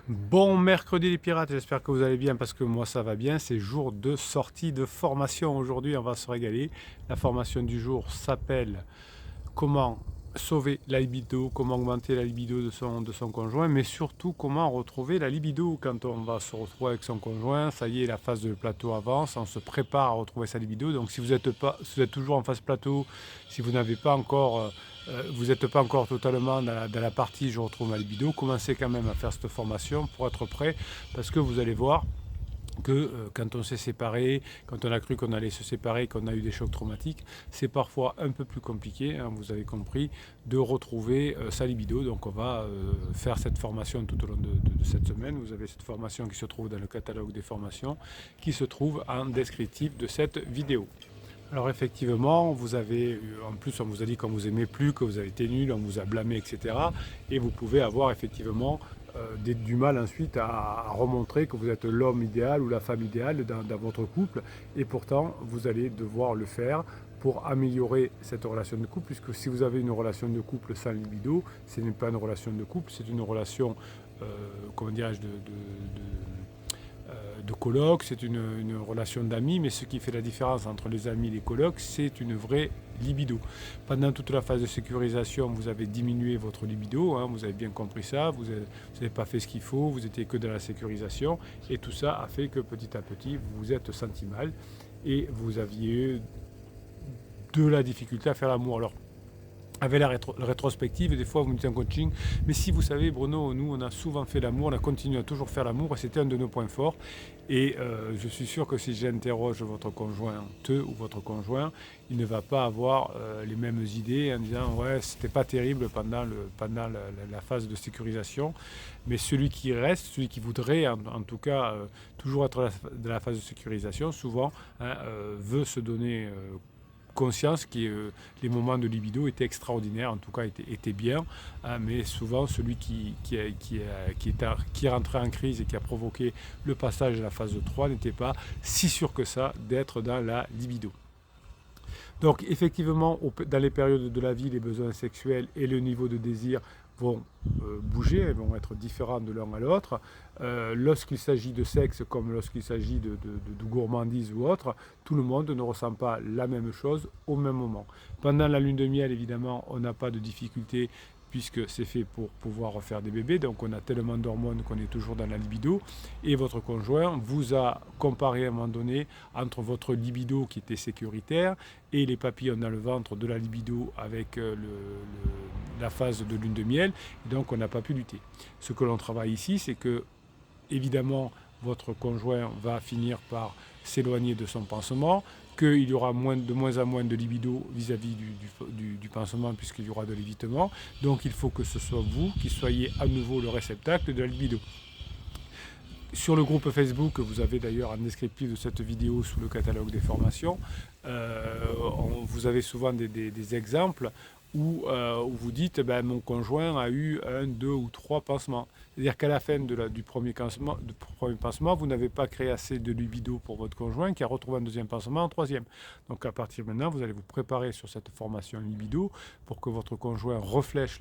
Bon mercredi les pirates, j'espère que vous allez bien parce que moi ça va bien. C'est jour de sortie de formation aujourd'hui, on va se régaler. La formation du jour s'appelle comment sauver la libido, comment augmenter la libido de son conjoint, mais surtout comment retrouver la libido quand on va se retrouver avec son conjoint. Ça y est, la phase de plateau avance, on se prépare à retrouver sa libido. Donc si vous êtes toujours en phase plateau, si vous n'avez pas encore vous n'êtes pas encore totalement dans la partie je retrouve ma libido, commencez quand même à faire cette formation pour être prêt parce que vous allez voir que quand on s'est séparé, quand on a cru qu'on allait se séparer, qu'on a eu des chocs traumatiques, c'est parfois un peu plus compliqué, hein, vous avez compris, de retrouver sa libido. Donc on va faire cette formation tout au long de cette semaine. Vous avez cette formation qui se trouve dans le catalogue des formations, qui se trouve en descriptif de cette vidéo. Alors effectivement, vous avez, en plus on vous a dit qu'on vous aimait plus, que vous avez été nul, on vous a blâmé, etc. Et vous pouvez avoir effectivement du mal ensuite à remontrer que vous êtes l'homme idéal ou la femme idéale dans votre couple. Et pourtant, vous allez devoir le faire pour améliorer cette relation de couple, puisque si vous avez une relation de couple sans libido, ce n'est pas une relation de couple, c'est une relation, comment dirais-je, de coloc, c'est une relation d'amis, mais ce qui fait la différence entre les amis et les colocs, c'est une vraie libido. Pendant toute la phase de sécurisation, vous avez diminué votre libido, hein, vous avez bien compris ça, vous n'avez pas fait ce qu'il faut, vous étiez que dans la sécurisation, et tout ça a fait que petit à petit, vous vous êtes senti mal, et vous aviez de la difficulté à faire l'amour. Alors, avec la rétrospective, des fois vous me dites en coaching, mais si vous savez Bruno, nous on a souvent fait l'amour, on a continué à toujours faire l'amour et c'était un de nos points forts. Et je suis sûr que si j'interroge votre conjointe ou votre conjoint, il ne va pas avoir les mêmes idées en disant ouais c'était pas terrible pendant la phase de sécurisation, mais celui qui reste, celui qui voudrait en tout cas toujours être dans la phase de sécurisation, souvent hein, veut se donner conscience que les moments de libido étaient extraordinaires, en tout cas étaient bien, hein, mais souvent celui qui est rentré en crise et qui a provoqué le passage à la phase 3 n'était pas si sûr que ça d'être dans la libido. Donc effectivement, dans les périodes de la vie, les besoins sexuels et le niveau de désir vont bouger, vont être différents de l'un à l'autre. Lorsqu'il s'agit de sexe comme lorsqu'il s'agit de gourmandise ou autre, tout le monde ne ressent pas la même chose au même moment. Pendant la lune de miel, évidemment, on n'a pas de difficulté puisque c'est fait pour pouvoir refaire des bébés, donc on a tellement d'hormones qu'on est toujours dans la libido, et votre conjoint vous a comparé à un moment donné entre votre libido qui était sécuritaire et les papillons dans le ventre de la libido avec la phase de lune de miel, et donc on n'a pas pu lutter. Ce que l'on travaille ici, c'est que évidemment votre conjoint va finir par s'éloigner de son pansement, qu'il y aura de moins en moins de libido vis-à-vis du pansement puisqu'il y aura de l'évitement. Donc il faut que ce soit vous qui soyez à nouveau le réceptacle de la libido. Sur le groupe Facebook, que vous avez d'ailleurs en descriptif de cette vidéo sous le catalogue des formations, vous avez souvent des exemples où vous dites ben, mon conjoint a eu un, deux ou trois pansements. C'est-à-dire qu'à la fin du premier pansement, vous n'avez pas créé assez de libido pour votre conjoint qui a retrouvé un deuxième pansement, un troisième. Donc à partir de maintenant, vous allez vous préparer sur cette formation libido pour que votre conjoint reflèche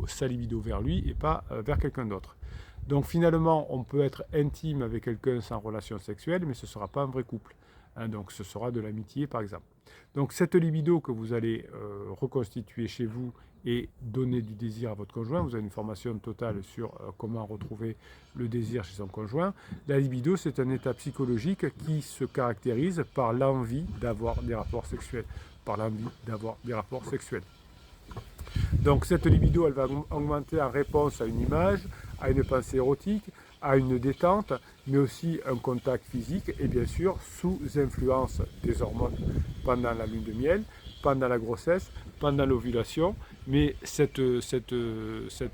sa libido vers lui et pas vers quelqu'un d'autre. Donc finalement, on peut être intime avec quelqu'un sans relation sexuelle, mais ce ne sera pas un vrai couple. Hein, donc ce sera de l'amitié par exemple. Donc cette libido que vous allez reconstituer chez vous et donner du désir à votre conjoint, vous avez une formation totale sur comment retrouver le désir chez son conjoint. La libido, c'est un état psychologique qui se caractérise par l'envie d'avoir des rapports sexuels. Par l'envie d'avoir des rapports sexuels. Donc cette libido, elle va augmenter en réponse à une image, à une pensée érotique, à une détente, mais aussi un contact physique et bien sûr sous influence des hormones pendant la lune de miel, pendant la grossesse, pendant l'ovulation, mais cette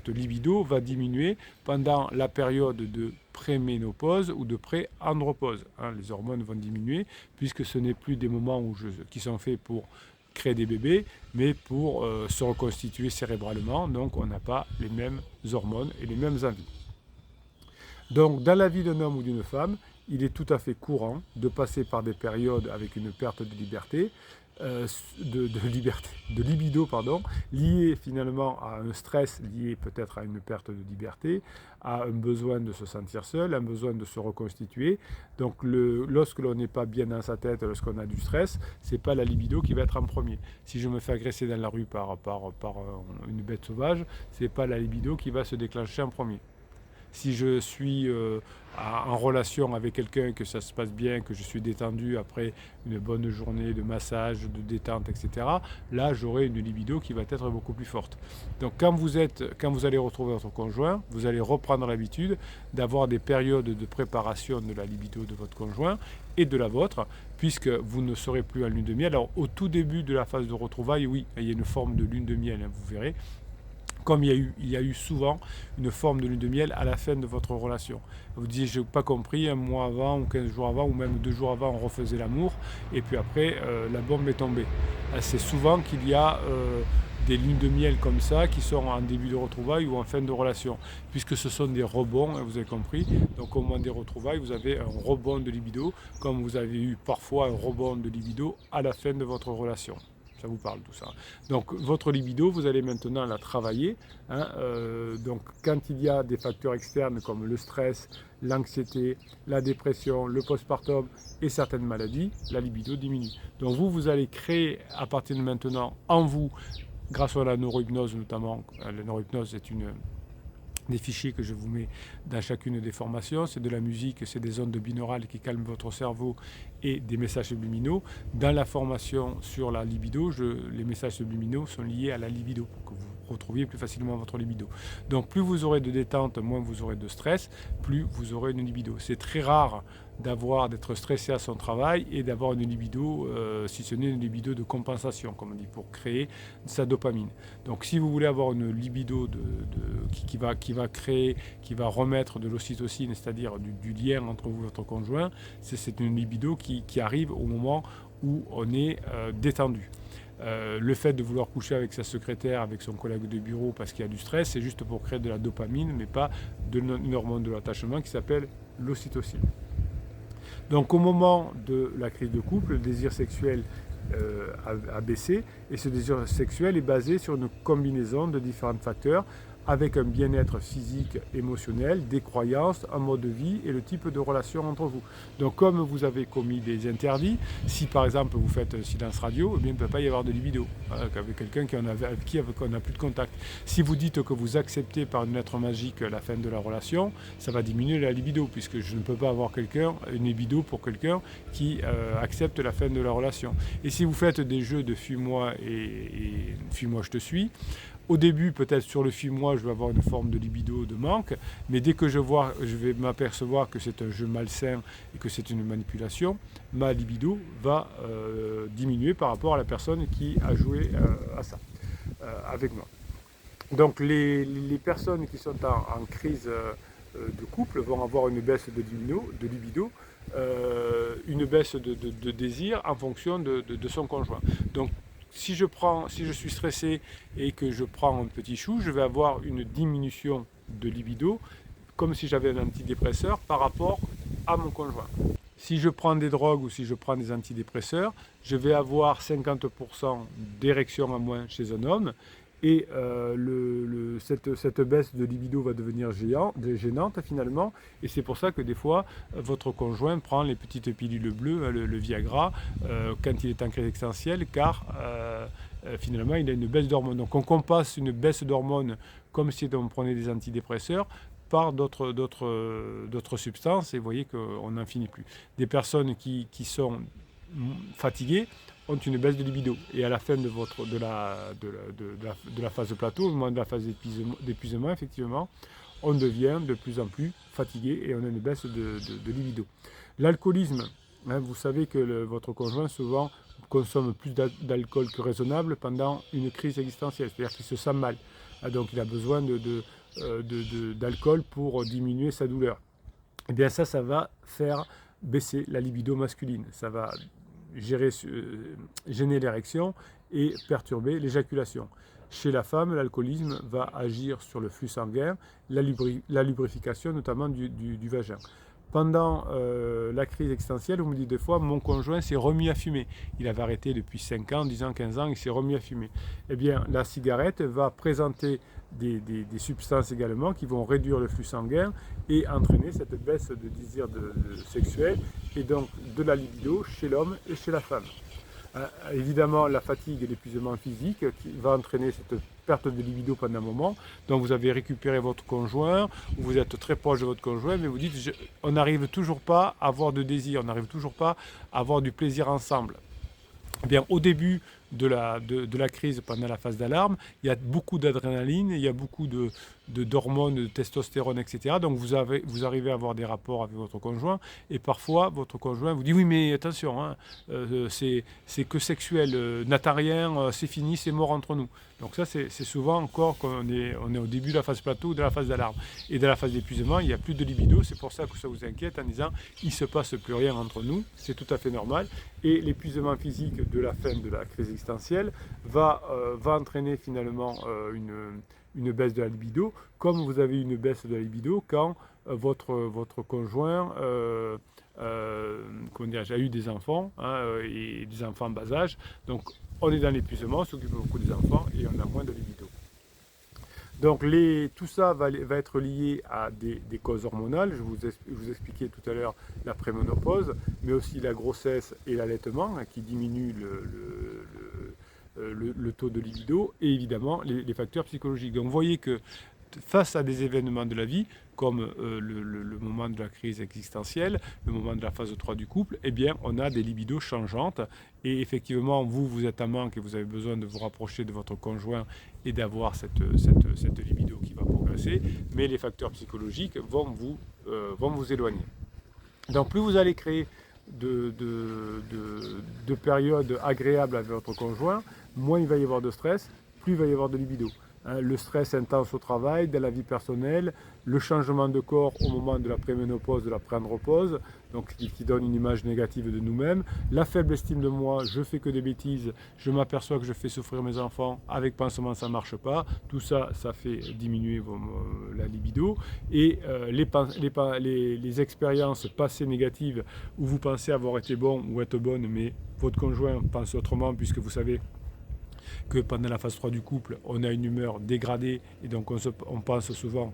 libido va diminuer pendant la période de préménopause ou de pré-andropause. Hein, les hormones vont diminuer puisque ce n'est plus des moments qui sont faits pour créer des bébés, mais pour se reconstituer cérébralement, donc on n'a pas les mêmes hormones et les mêmes envies. Donc dans la vie d'un homme ou d'une femme, il est tout à fait courant de passer par des périodes avec une perte de liberté, de libido, pardon, lié finalement à un stress, lié peut-être à une perte de liberté, à un besoin de se sentir seul, un besoin de se reconstituer. Donc lorsque l'on n'est pas bien dans sa tête, lorsqu'on a du stress, c'est pas la libido qui va être en premier. Si je me fais agresser dans la rue par une bête sauvage, c'est pas la libido qui va se déclencher en premier. Si je suis en relation avec quelqu'un, que ça se passe bien, que je suis détendu après une bonne journée de massage, de détente, etc., là j'aurai une libido qui va être beaucoup plus forte. Donc quand vous allez retrouver votre conjoint, vous allez reprendre l'habitude d'avoir des périodes de préparation de la libido de votre conjoint et de la vôtre, puisque vous ne serez plus en lune de miel. Alors au tout début de la phase de retrouvailles, oui, il y a une forme de lune de miel, hein, vous verrez, comme il y a eu souvent une forme de lune de miel à la fin de votre relation. Vous disiez, je n'ai pas compris, un mois avant, ou 15 jours avant, ou même 2 jours avant, on refaisait l'amour, et puis après, la bombe est tombée. C'est souvent qu'il y a des lunes de miel comme ça, qui sont en début de retrouvailles ou en fin de relation, puisque ce sont des rebonds, vous avez compris. Donc au moment des retrouvailles, vous avez un rebond de libido, comme vous avez eu parfois un rebond de libido à la fin de votre relation. Ça vous parle tout ça. Donc votre libido, vous allez maintenant la travailler. Hein, donc quand il y a des facteurs externes comme le stress, l'anxiété, la dépression, le postpartum et certaines maladies, la libido diminue. Donc vous allez créer à partir de maintenant en vous, grâce à la neurohypnose notamment, la neurohypnose est des fichiers que je vous mets dans chacune des formations, c'est de la musique, c'est des ondes binaurales qui calment votre cerveau et des messages subliminaux. Dans la formation sur la libido, les messages subliminaux sont liés à la libido pour que vous retrouviez plus facilement votre libido. Donc plus vous aurez de détente, moins vous aurez de stress, plus vous aurez une libido. C'est très rare d'être stressé à son travail et d'avoir une libido, si ce n'est une libido de compensation, comme on dit, pour créer sa dopamine. Donc si vous voulez avoir une libido qui va créer, qui va remettre de l'ocytocine, c'est-à-dire du lien entre vous et votre conjoint, c'est une libido qui arrive au moment où on est détendu. Le fait de vouloir coucher avec sa secrétaire, avec son collègue de bureau parce qu'il y a du stress, c'est juste pour créer de la dopamine, mais pas une hormone de l'attachement qui s'appelle l'ocytocine. Donc au moment de la crise de couple, le désir sexuel a baissé, et ce désir sexuel est basé sur une combinaison de différents facteurs avec un bien-être physique, émotionnel, des croyances, un mode de vie et le type de relation entre vous. Donc comme vous avez commis des interdits, si par exemple vous faites silence radio, eh bien, il ne peut pas y avoir de libido, avec quelqu'un avec qui on n'a plus de contact. Si vous dites que vous acceptez par une lettre magique la fin de la relation, ça va diminuer la libido, puisque je ne peux pas avoir une libido pour quelqu'un qui accepte la fin de la relation. Et si vous faites des jeux de fuis-moi et fuis-moi je te suis, au début, peut-être sur le fuis-moi, je vais avoir une forme de libido, de manque, mais dès que je vais m'apercevoir que c'est un jeu malsain et que c'est une manipulation, ma libido va diminuer par rapport à la personne qui a joué à ça avec moi. Donc les personnes qui sont en crise de couple vont avoir une baisse de libido, une baisse de désir en fonction de son conjoint. Donc si je suis stressé et que je prends un petit chou, je vais avoir une diminution de libido, comme si j'avais un antidépresseur par rapport à mon conjoint. Si je prends des drogues ou si je prends des antidépresseurs, je vais avoir 50% d'érection en moins chez un homme, et cette baisse de libido va devenir gênante finalement, et c'est pour ça que des fois votre conjoint prend les petites pilules bleues, le Viagra, quand il est en crise existentielle, car finalement il a une baisse d'hormones. Donc on compense une baisse d'hormones comme si on prenait des antidépresseurs par d'autres substances, et vous voyez qu'on n'en finit plus. Des personnes qui sont fatiguées ont une baisse de libido, et à la fin de la phase de plateau, au moment de la phase d'épuisement, effectivement, on devient de plus en plus fatigué et on a une baisse de libido. L'alcoolisme, hein, vous savez que votre conjoint souvent consomme plus d'alcool que raisonnable pendant une crise existentielle, c'est-à-dire qu'il se sent mal, donc il a besoin d'alcool pour diminuer sa douleur. Et bien ça va faire baisser la libido masculine, ça va gêner l'érection et perturber l'éjaculation. Chez la femme, l'alcoolisme va agir sur le flux sanguin, la lubrification notamment du vagin. Pendant la crise existentielle, vous me dites des fois, mon conjoint s'est remis à fumer. Il avait arrêté depuis 5 ans, 10 ans, 15 ans, il s'est remis à fumer. Eh bien, la cigarette va présenter des substances également qui vont réduire le flux sanguin et entraîner cette baisse de désir sexuel et donc de la libido chez l'homme et chez la femme. Évidemment, la fatigue et l'épuisement physique qui va entraîner cette perte de libido pendant un moment. Donc vous avez récupéré votre conjoint, vous êtes très proche de votre conjoint, mais vous dites on n'arrive toujours pas à avoir de désir, on n'arrive toujours pas à avoir du plaisir ensemble. Eh bien, au début de la crise, pendant la phase d'alarme, il y a beaucoup d'adrénaline, il y a beaucoup d'hormones, de testostérone, etc. Donc vous arrivez à avoir des rapports avec votre conjoint et parfois votre conjoint vous dit oui mais attention, hein, c'est que sexuel, natarien, c'est fini, c'est mort entre nous. Donc ça c'est souvent encore qu'on est au début de la phase plateau ou de la phase d'alarme. Et dans la phase d'épuisement, il n'y a plus de libido, c'est pour ça que ça vous inquiète en disant il ne se passe plus rien entre nous, c'est tout à fait normal. Et l'épuisement physique de la fin de la crise existentielle va entraîner finalement une baisse de la libido, comme vous avez une baisse de la libido quand votre conjoint a eu des enfants, hein, et des enfants en bas âge. Donc on est dans l'épuisement, on s'occupe beaucoup des enfants et on a moins de libido. Donc tout ça va être lié à des causes hormonales. Je vous expliquais tout à l'heure la préménopause, mais aussi la grossesse et l'allaitement, hein, qui diminuent le taux de libido, et évidemment les facteurs psychologiques. Donc vous voyez que face à des événements de la vie, comme le moment de la crise existentielle, le moment de la phase 3 du couple, eh bien on a des libidos changeantes. Et effectivement, vous êtes en manque et vous avez besoin de vous rapprocher de votre conjoint et d'avoir cette libido qui va progresser, mais les facteurs psychologiques vont vous éloigner. Donc plus vous allez créer de périodes agréables avec votre conjoint, moins il va y avoir de stress, plus il va y avoir de libido. Le stress intense au travail, dans la vie personnelle, le changement de corps au moment de la préménopause, de la préandropause, donc qui donne une image négative de nous-mêmes, la faible estime de moi, je fais que des bêtises, je m'aperçois que je fais souffrir mes enfants, avec pansement ça ne marche pas, tout ça, ça fait diminuer la libido, et les expériences passées négatives où vous pensez avoir été bon ou être bonne, mais votre conjoint pense autrement puisque vous savez que pendant la phase 3 du couple, on a une humeur dégradée et donc on pense souvent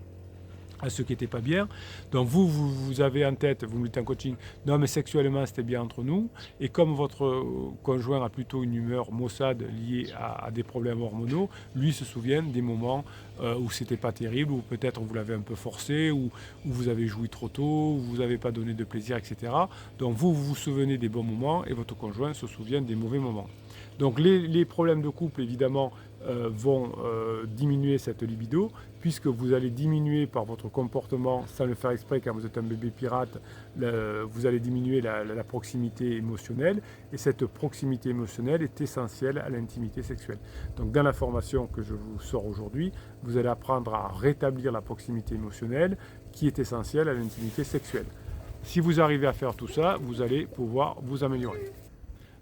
à ce qui n'était pas bien. Donc vous avez en tête, vous me dites en coaching, non mais sexuellement c'était bien entre nous, et comme votre conjoint a plutôt une humeur maussade liée à des problèmes hormonaux, lui se souvient des moments où c'était pas terrible, ou peut-être vous l'avez un peu forcé, ou vous avez joui trop tôt, ou vous n'avez pas donné de plaisir, etc. Donc vous vous souvenez des bons moments et votre conjoint se souvient des mauvais moments. Donc les problèmes de couple évidemment vont diminuer cette libido, puisque vous allez diminuer par votre comportement, sans le faire exprès quand vous êtes un bébé pirate, vous allez diminuer la proximité émotionnelle, et cette proximité émotionnelle est essentielle à l'intimité sexuelle. Donc dans la formation que je vous sors aujourd'hui, vous allez apprendre à rétablir la proximité émotionnelle qui est essentielle à l'intimité sexuelle. Si vous arrivez à faire tout ça, vous allez pouvoir vous améliorer.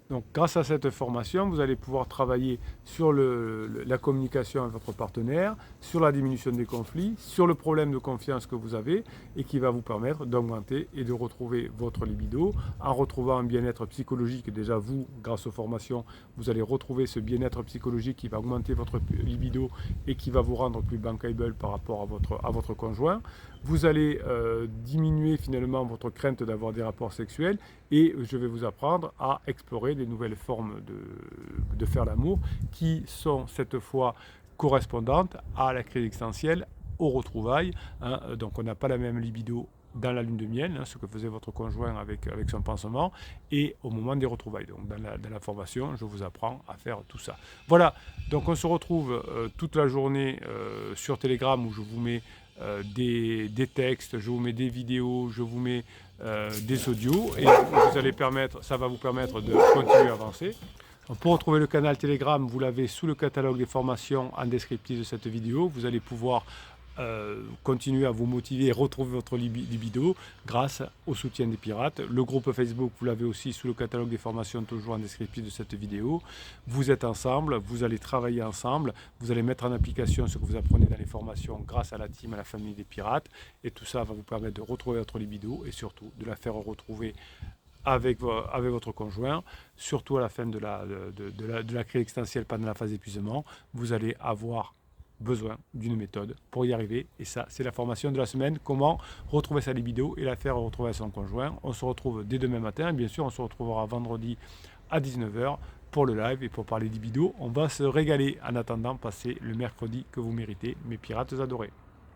Donc grâce à cette formation, vous allez pouvoir travailler sur la communication avec votre partenaire, sur la diminution des conflits, sur le problème de confiance que vous avez et qui va vous permettre d'augmenter et de retrouver votre libido en retrouvant un bien-être psychologique. Déjà vous, grâce aux formations, vous allez retrouver ce bien-être psychologique qui va augmenter votre libido et qui va vous rendre plus bankable par rapport à votre conjoint. Vous allez diminuer finalement votre crainte d'avoir des rapports sexuels, et je vais vous apprendre à explorer des nouvelles formes de faire l'amour qui sont cette fois correspondantes à la crise existentielle, aux retrouvailles, hein. Donc on n'a pas la même libido dans la lune de miel, hein, ce que faisait votre conjoint avec son pansement, et au moment des retrouvailles. Donc dans la formation, je vous apprends à faire tout ça. Voilà, donc on se retrouve toute la journée sur Telegram, où je vous mets des textes, je vous mets des vidéos, je vous mets des audios, et ça va vous permettre de continuer à avancer. Donc, pour retrouver le canal Telegram, vous l'avez sous le catalogue des formations en descriptif de cette vidéo. Vous allez pouvoir continuer à vous motiver et retrouver votre libido grâce au soutien des pirates. Le groupe Facebook, vous l'avez aussi sous le catalogue des formations, toujours en descriptif de cette vidéo. Vous êtes ensemble, vous allez travailler ensemble, vous allez mettre en application ce que vous apprenez dans les formations grâce à la team, à la famille des pirates, et tout ça va vous permettre de retrouver votre libido et surtout de la faire retrouver avec votre conjoint, surtout à la fin de la crise existentielle pendant la phase d'épuisement. Vous allez avoir besoin d'une méthode pour y arriver, et ça c'est la formation de la semaine, comment retrouver sa libido et la faire retrouver à son conjoint. On se retrouve dès demain matin, et bien sûr on se retrouvera vendredi à 19h pour le live et pour parler libido. On va se régaler. En attendant, passez le mercredi que vous méritez, mes pirates adorés.